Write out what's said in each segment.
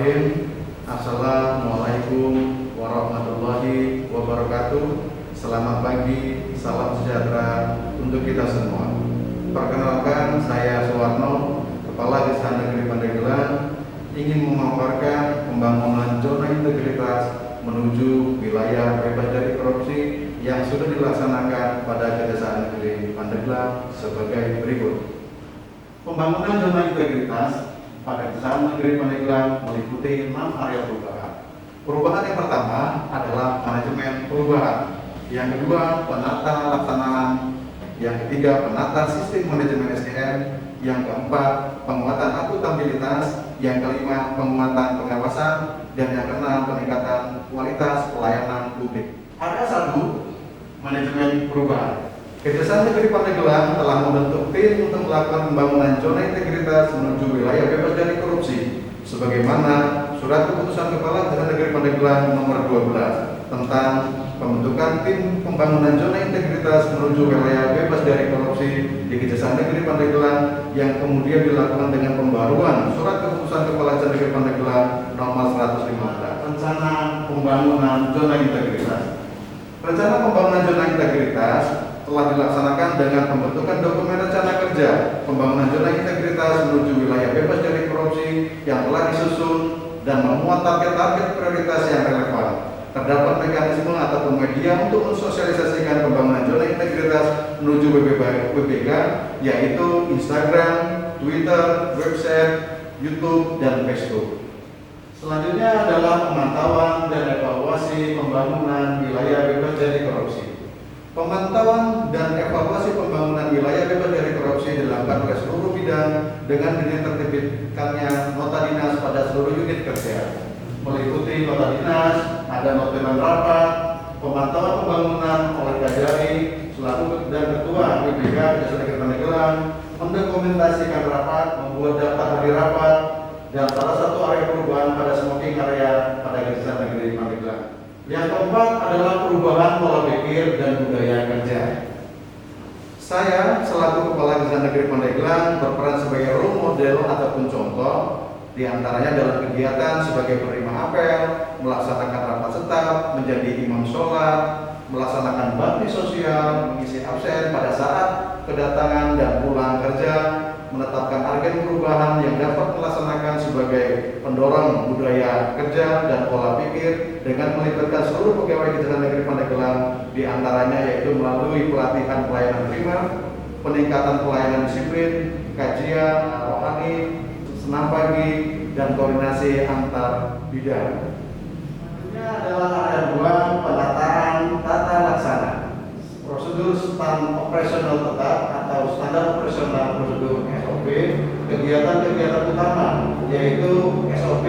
Bismillahirrahmanirrahim. Assalamualaikum warahmatullahi wabarakatuh. Selamat pagi, salam sejahtera untuk kita semua. Perkenalkan, saya Suwarno, Kepala Desa Negeri Pandeglang, ingin memaparkan pembangunan zona integritas menuju wilayah bebas dari korupsi yang sudah dilaksanakan pada Kejaksaan Negeri Pandeglang sebagai berikut. Pembangunan zona integritas pada Kejaksaan Negeri Pandeglang meliputi 6 area perubahan. Perubahan yang pertama adalah manajemen perubahan, yang kedua penata laksanaan, yang ketiga penata sistem manajemen SDM, yang keempat penguatan akuntabilitas, yang kelima penguatan pengawasan, dan yang keenam peningkatan kualitas pelayanan publik. Area 1, manajemen perubahan. Kejaksaan Negeri Pandeglang telah membentuk tim untuk melakukan pembangunan zona integritas menuju wilayah bebas dari korupsi, sebagaimana Surat Keputusan Kepala Kejaksaan Negeri Pandeglang Nomor 12 tentang pembentukan tim pembangunan zona integritas menuju wilayah bebas dari korupsi di Kejaksaan Negeri Pandeglang, yang kemudian dilakukan dengan pembaruan Surat Keputusan Kepala Kejaksaan Negeri Pandeglang Nomor 115. Rencana pembangunan zona integritas. Rencana pembangunan zona integritas telah dilaksanakan dengan pembentukan dokumen rencana kerja pembangunan zona integritas menuju wilayah bebas dari korupsi yang telah disusun dan memuat target-target prioritas yang relevan. Terdapat mekanisme ataupun media untuk mensosialisasikan pembangunan zona integritas menuju WBK, yaitu Instagram, Twitter, website, YouTube, dan Facebook. Selanjutnya adalah pemantauan dan evaluasi pembangunan wilayah bebas dari korupsi. Pemantauan dan evaluasi pembangunan wilayah bebas dari korupsi dilakukan oleh seluruh bidang dengan diterbitkannya nota dinas pada seluruh unit kerja, meliputi nota dinas, ada notulen rapat, pemantauan pembangunan oleh Kajari selaku dan Ketua WBK Kejaksaan Negeri Pandeglang, mendokumentasikan rapat, membuat daftar hari rapat, dan salah satu area perubahan pada smoking area pada Kejaksaan Negeri Pandeglang. Yang keempat adalah perubahan pola pikir dan budaya kerja. Saya selaku Kepala Kejaksaan Negeri Pandeglang berperan sebagai role model ataupun contoh, diantaranya dalam kegiatan sebagai penerima apel, melaksanakan rapat setap, menjadi imam sholat, melaksanakan bakti sosial, mengisi absen pada saat kedatangan dan pulang kerja, menetapkan agen perubahan yang dapat melaksanakan sebagai pendorong budaya kerja dan pola pikir dengan melibatkan seluruh pegawai Kejaksaan Negeri Pandeglang, diantaranya yaitu melalui pelatihan pelayanan primer, peningkatan pelayanan disiplin, kajian rohani, senam pagi, dan koordinasi antar bidang. Selanjutnya adalah area 2, penataan tata laksana. Prosedur stand operasional tetap atau standar operasional prosedur SOP, kegiatan-kegiatan utama yaitu SOP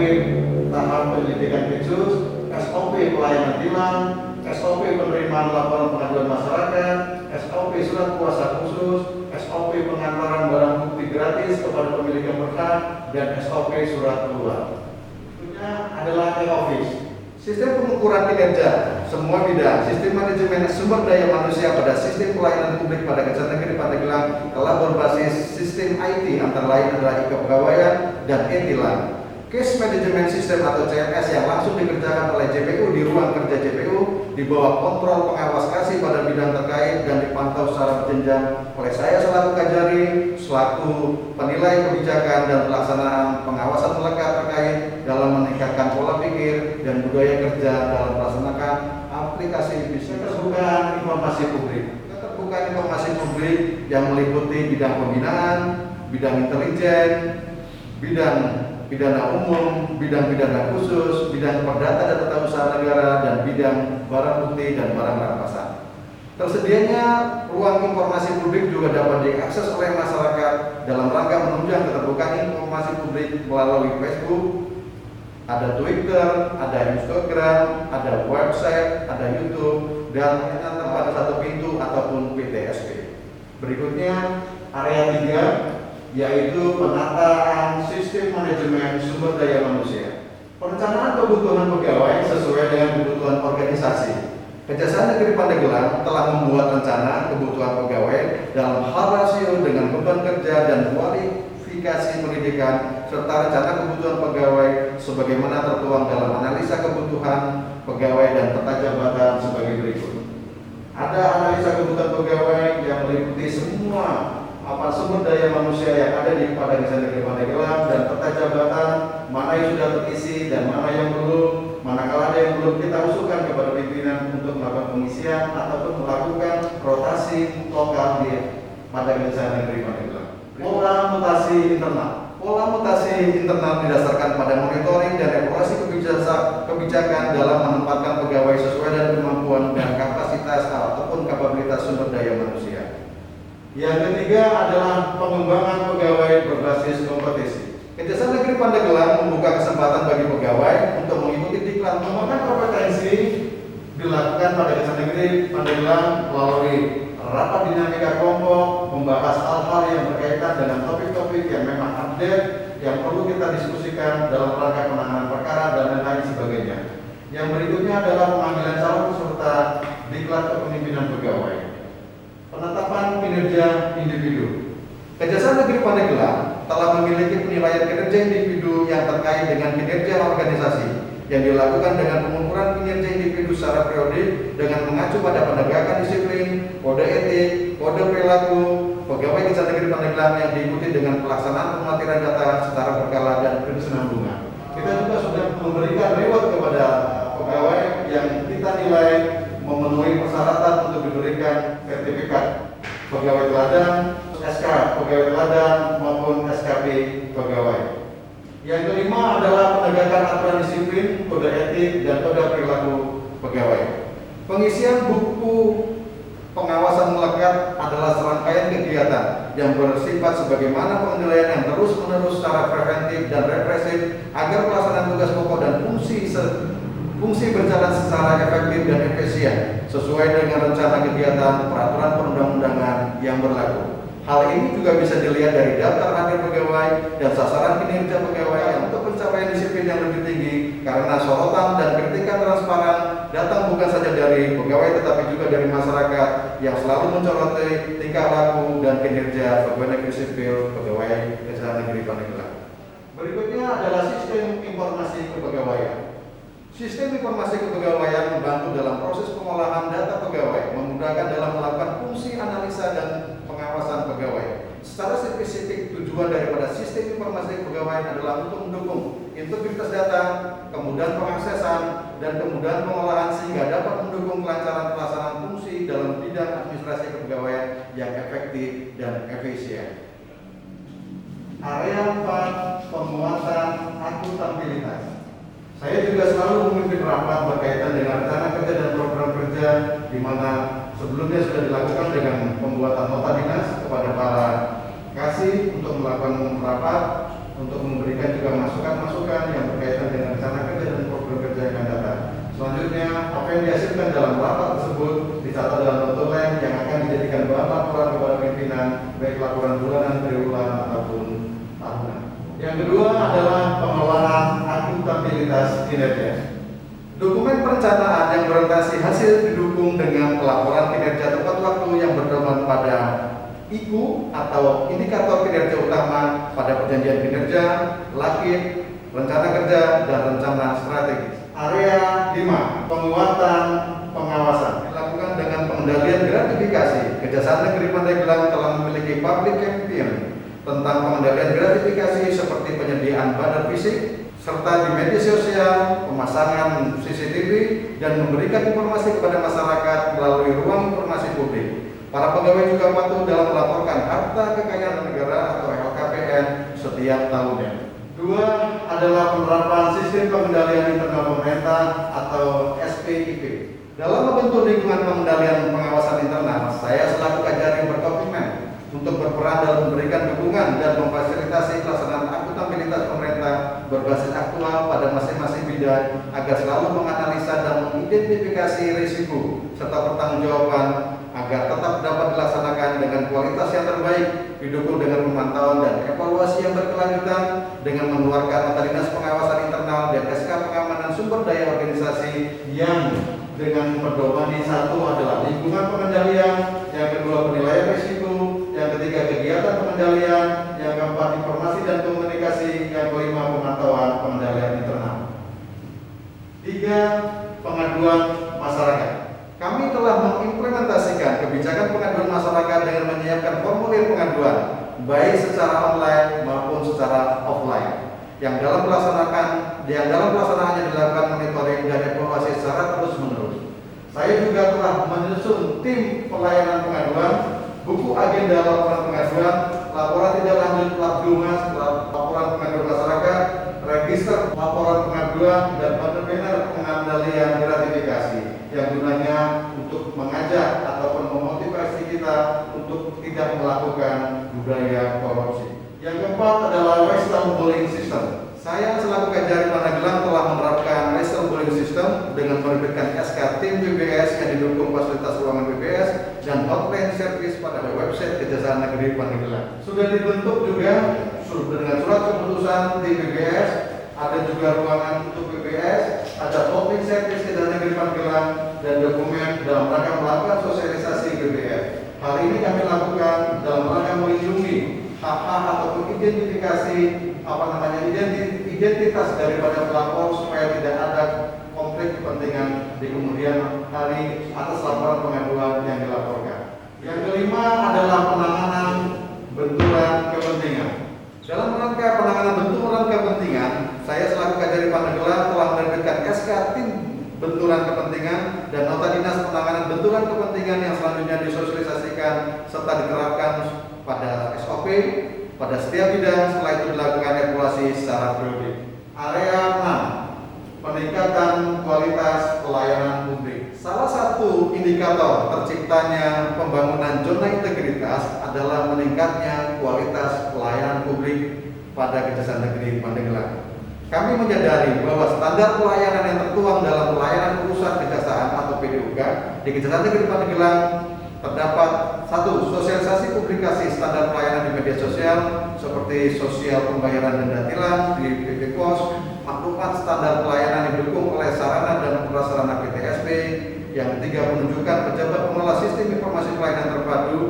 tahap penyelidikan kasus, SOP pelayanan tilang, SOP penerimaan laporan pengaduan masyarakat, SOP surat kuasa khusus, SOP pengantaran barang bukti gratis kepada pemilik yang berhak, dan SOP surat keluar. Berikutnya adalah e-office. Sistem pengukuran kinerja semua bidang, sistem manajemen sumber daya manusia pada sistem pelayanan publik pada Kejaksaan Negeri Pandeglang telah berbasis sistem IT, antara lain adalah e-kepegawaian dan e-tilang. Case Management System atau CMS yang langsung dikerjakan oleh JPU di ruang kerja JPU di bawah kontrol pengawas kasih pada bidang terkait dan dipantau secara berjenjang oleh saya selaku Kajari, selaku penilai kebijakan dan pelaksanaan pengawasan melekat terkait dalam meningkatkan pola pikir dan budaya kerja dalam melaksanakan aplikasi bisnis. Keterbukaan informasi publik. Keterbukaan informasi publik yang meliputi bidang pembinaan, bidang intelijen, bidang pidana umum, bidang pidana khusus, bidang perdata dan tata usaha negara, dan bidang barang bukti dan barang rampasan. Tersedianya ruang informasi publik juga dapat diakses oleh masyarakat dalam rangka menunjang keterbukaan informasi publik melalui Facebook, ada Twitter, ada Instagram, ada website, ada YouTube, dan lainnya pada satu pintu ataupun PTSP. Berikutnya area 3, yaitu penataan sistem manajemen sumber daya manusia. Perencanaan kebutuhan pegawai sesuai dengan kebutuhan organisasi. Kejaksaan Negeri Pandeglang telah membuat rencana kebutuhan pegawai dalam hal rasio dengan beban kerja dan kualifikasi indikasi pendidikan, serta rencana kebutuhan pegawai sebagaimana tertuang dalam analisa kebutuhan pegawai dan peta jabatan sebagai berikut. Ada analisa kebutuhan pegawai yang meliputi semua sumber daya manusia yang ada di Padang Desa Negeri Pandeglang dan peta jabatan mana yang sudah terisi dan mana yang belum. Manakala ada yang belum, kita usulkan kepada pimpinan untuk melakukan pengisian ataupun melakukan rotasi lokal di Padang Desa Negeri Pandeglang. Pola mutasi internal. Pola mutasi internal didasarkan pada monitoring dan evaluasi kebijakan dalam menempatkan pegawai sesuai dengan kemampuan dan kapasitas ataupun kapabilitas sumber daya manusia. Yang ketiga adalah pengembangan pegawai berbasis kompetisi. Kejaksaan Negeri Pandeglang membuka kesempatan bagi pegawai untuk mengikuti diklat pengembangan kompetensi dilakukan pada Kejaksaan Negeri Pandeglang melalui rapat dinamika kelompok, membahas hal-hal yang berkaitan dengan topik-topik yang memang update, yang perlu kita diskusikan dalam rangka penanganan perkara dan lain-lain sebagainya. Yang berikutnya adalah pemanggilan calon peserta diklat kepemimpinan pegawai. Penetapan kinerja individu. Kejaksaan Negeri Pandeglang telah memiliki penilaian kinerja individu yang terkait dengan kinerja organisasi yang dilakukan dengan pengukuran kinerja individu secara periodik dengan mengacu pada penegakan disiplin, kode etik, kode perilaku pegawai Kejaksaan Negeri Pandeglang yang diikuti dengan pelaksanaan pematiran data secara berkala dan berkesinambungan. Kita juga sudah memberikan reward kepada pegawai yang kita nilai memenuhi persyaratan untuk diberikan sertifikat pegawai teladan, SK pegawai teladan maupun SKP pegawai. Yang kelima adalah penegakan aturan disiplin, kode etik, dan kode perilaku pegawai. Pengisian buku pengawasan melekat adalah serangkaian kegiatan yang bersifat sebagaimana penilaian yang terus-menerus secara preventif dan represif agar pelaksanaan tugas pokok dan fungsi berjalan secara efektif dan efisien sesuai dengan rencana kegiatan peraturan perundang-undangan yang berlaku. Hal ini juga bisa dilihat dari daftar hadir pegawai dan sasaran kinerja pegawai yang untuk pencapaian disiplin yang lebih tinggi karena sorotan dan kritikan transparan datang bukan saja dari pegawai tetapi juga dari masyarakat yang selalu mencoroti tingkah laku dan kinerja pegawai negeri sipil pegawai Kejaksaan Negeri Pandeglang. Berikutnya adalah sistem informasi kepegawaian. Sistem informasi kepegawaian membantu dalam proses pengolahan data pegawai, memudahkan dalam melakukan fungsi analisa dan pengawasan pegawai. Secara spesifik, tujuan daripada sistem informasi kepegawaian adalah untuk mendukung integritas data, kemudahan pengaksesan, dan kemudahan pengolahan sehingga dapat mendukung kelancaran pelaksanaan fungsi dalam bidang administrasi kepegawaian yang efektif dan efisien. Area 4, penguatan akuntabilitas. Saya juga selalu memimpin rapat berkaitan dengan rencana kerja dan program kerja di mana sebelumnya sudah dilakukan dengan pembuatan nota dinas kepada para kasih untuk melakukan rapat untuk memberikan juga masukan-masukan yang berkaitan dengan rencana kerja dan program kerja yang akan datang. Selanjutnya, apa yang dihasilkan dalam rapat tersebut dicatat dalam notulen yang akan dijadikan bahan laporan kepada pimpinan, baik laporan bulanan, triwulan ataupun tahunan. Yang kedua adalah pengelolaan akuntabilitas kinerja. Dokumen perencanaan yang berorientasi hasil didukung dengan pelaporan kinerja tepat waktu yang berdoman pada IKU atau indikator kinerja utama pada perjanjian kinerja, lakit, rencana kerja, dan rencana strategis. Area 5, penguatan pengawasan dilakukan dengan pengendalian gratifikasi. Kejaksaan Negeri Pandeglang telah memiliki public campaign tentang pengendalian gratifikasi seperti penyediaan banner fisik serta di media sosial, pemasangan CCTV, dan memberikan informasi kepada masyarakat melalui ruang informasi publik. Para pegawai juga patuh dalam melaporkan harta kekayaan negara atau LKPN setiap tahunnya. Dua adalah penerapan sistem pengendalian internal pemerintah atau SPIP. Dalam membentuk lingkungan pengendalian pengawasan internal, saya selaku Kajari berkomitmen untuk berperan dalam memberikan dukungan dan memfasilitasi pelaksanaan akuntabilitas pemerintah berbasis aktual pada masing-masing bidang agar selalu menganalisa dan mengidentifikasi risiko serta pertanggungjawaban agar tetap dapat dilaksanakan dengan kualitas yang terbaik, didukung dengan pemantauan dan evaluasi yang berkelanjutan dengan mengeluarkan nota dinas pengawasan internal dan SK pengamanan sumber daya organisasi yang dengan pedoman satu adalah lingkungan pengendalian, yang kedua penilaian risiko, yang ketiga kegiatan pengendalian, yang keempat informasi dan komunikasi. Yang kelima, pemantauan pengendalian internal. 3. Pengaduan masyarakat. Kami telah mengimplementasikan kebijakan pengaduan masyarakat dengan menyiapkan formulir pengaduan baik secara online maupun secara offline. Yang dalam pelaksanaannya dilakukan monitoring dan evaluasi secara terus-menerus. Saya juga telah menyusun tim pelayanan pengaduan, buku agenda laporan pengaduan, laporan tidak lanjut plat lunas, laporan pengaduan masyarakat, register laporan pengaduan, dan benar-benar pengendalian gratifikasi yang gunanya untuk mengajak ataupun memotivasi kita untuk tidak melakukan budaya korupsi. Yang keempat adalah wisdom bullying system. Saya selaku Kajari Pandeglang telah menerapkan wisdom bullying system dengan menerbitkan SK tim BBS yang didukung fasilitas ruangan BBS dan hotline service pada website Kejaksaan Negeri Pandeglang. Sudah dibentuk juga dengan surat keputusan tim BBS, ada juga ruangan untuk BBS, ada hotline service Kejaksaan Negeri Pandeglang, dan dokumen dalam rangka melakukan sosialisasi BBS. Hal ini kami lakukan dalam rangka melindungi hak-hak ataupun identifikasi identitas daripada pelapor supaya tidak ada konflik kepentingan di kemudian hari atas laporan pengaduan yang dilaporkan. Yang kelima adalah penanganan benturan kepentingan. Dalam rangka penanganan benturan kepentingan, saya selaku Kajari Pandeglang telah menerbitkan SK tim benturan kepentingan dan nota dinas penanganan benturan kepentingan yang selanjutnya disosialisasikan serta diterapkan pada SOP pada setiap bidang. Setelah itu dilakukan evaluasi secara periodik. Area 6, peningkatan kualitas pelayanan publik. Salah satu indikator terciptanya pembangunan zona integritas adalah meningkatnya kualitas pelayanan publik pada Kejaksaan Negeri Pandeglang. Kami menyadari bahwa standar pelayanan yang tertuang dalam pelayanan urusan kejaksaan atau PDUK di Kejaksaan Negeri Pandeglang terdapat 1. Sosialisasi publikasi standar pelayanan di media sosial seperti sosial pembayaran denda tilang di PP Pos, maklumat standar pelayanan didukung oleh sarana dan prasarana PTSP. Yang ketiga, penunjukan pejabat pengelola sistem informasi pelayanan terpadu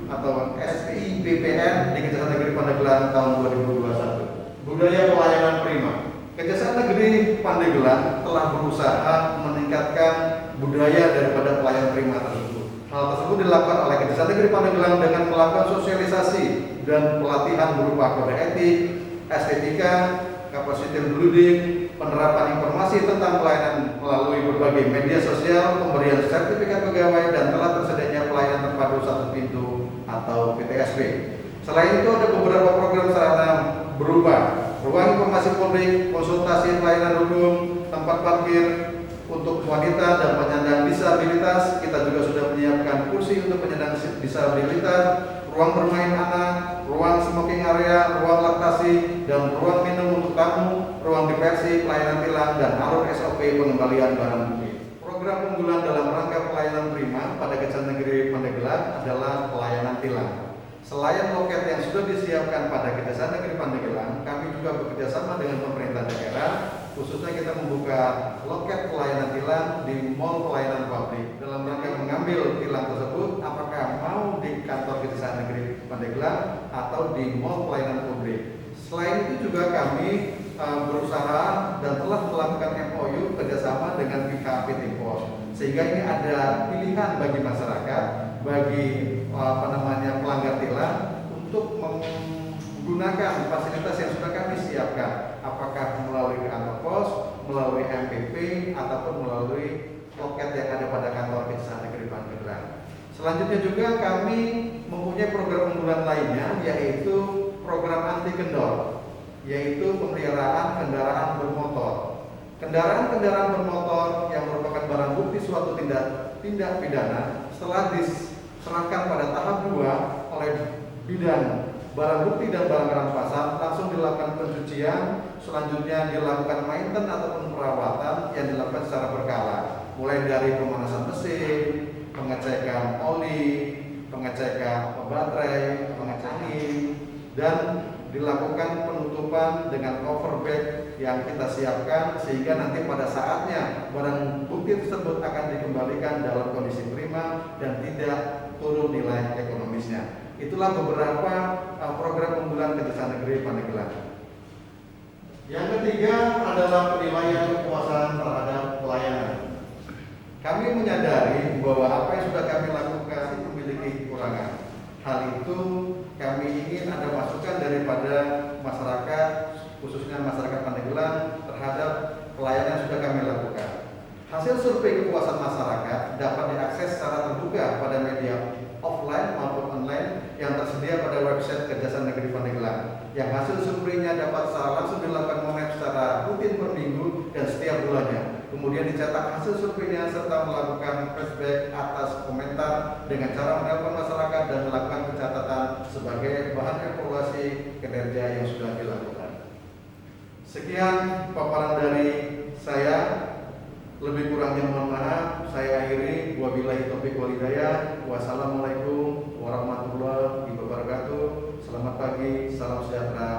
atau SIPPN di Kejaksaan Negeri Pandeglang tahun 2021. Budaya pelayanan prima. Kejaksaan Negeri Pandeglang telah berusaha meningkatkan budaya daripada pelayanan prima tersebut. Hal tersebut dilakukan oleh Kejaksaan Negeri Pandeglang dengan melakukan sosialisasi dan pelatihan berupa kode etik, estetika, capacity building, penerapan informasi tentang pelayanan melalui berbagai media sosial, pemberian sertifikat pegawai, dan telah tersedianya pelayanan terpadu satu pintu atau PTSP. Selain itu ada beberapa program sarana berupa ruang informasi publik, konsultasi pelayanan hukum, tempat parkir untuk wanita dan penyandang disabilitas. Kita juga sudah menyiapkan kursi untuk penyandang disabilitas, ruang bermain anak, ruang smoking area, ruang laktasi, dan ruang minum untuk tamu, ruang diversi, pelayanan tilang, dan alur SOP pengembalian barang bukti. Program unggulan dalam rangka pelayanan prima pada Kejaksaan Negeri Pandeglang adalah pelayanan tilang. Selain loket yang sudah disiapkan pada Kejaksaan Negeri Pandeglang, kami juga bekerjasama dengan pemerintah daerah, khususnya kita membuka loket pelayanan tilang di Mall Pelayanan Publik dalam rangka mengambil tilang tersebut apakah mau di kantor Kejaksaan Negeri Pandeglang atau di Mall Pelayanan Publik. Selain itu juga kami berusaha dan telah melakukan MOU kerjasama dengan pihak PT Pos, sehingga ini ada pilihan bagi masyarakat, bagi pelanggar tilang untuk menggunakan fasilitas yang sudah kami siapkan, apakah melalui kantor pos, melalui MPP, ataupun melalui loket yang ada pada kantor Kejaksaan Negeri Pandeglang. Selanjutnya juga kami mempunyai program unggulan lainnya, yaitu program anti kendor, yaitu pemeliharaan kendaraan bermotor. Kendaraan-kendaraan bermotor yang merupakan barang bukti suatu tindak pidana setelah diserahkan pada tahap 2 oleh bidang barang bukti dan barang rampasan langsung dilakukan pencucian, selanjutnya dilakukan maintenance ataupun perawatan yang dilakukan secara berkala, mulai dari pemanasan mesin, pengecekan oli, pengecekan baterai, pengecekan angin, dan dilakukan penutupan dengan cover bag yang kita siapkan sehingga nanti pada saatnya barang bukti tersebut akan dikembalikan dalam kondisi prima dan tidak turun nilai ekonomisnya. Itulah beberapa program unggulan Kejaksaan Negeri Pandeglang. Yang ketiga adalah penilaian kepuasan terhadap pelayanan. Kami menyadari bahwa apa yang sudah kami lakukan memiliki kekurangan. Hal itu kami ingin ada masukan daripada masyarakat, khususnya masyarakat Pandeglang terhadap pelayanan yang sudah kami lakukan. Hasil survei kepuasan masyarakat dapat diakses secara terbuka pada media offline maupun online yang tersedia pada website Kejaksaan Negeri Pandeglang. Yang hasil surveinya dapat secara langsung dilakukan monitor secara rutin per minggu dan setiap bulannya. Kemudian dicetak hasil surveinya serta melakukan flashback atas komentar dengan cara menelpon masyarakat dan melakukan pencatatan sebagai bahan evaluasi kinerja yang sudah dilakukan. Sekian paparan dari saya. Lebih kurangnya mohon maaf. Saya akhiri. Wabillahi taufiq wal hidayah. Wassalamualaikum warahmatullahi wabarakatuh. Selamat pagi, salam sejahtera.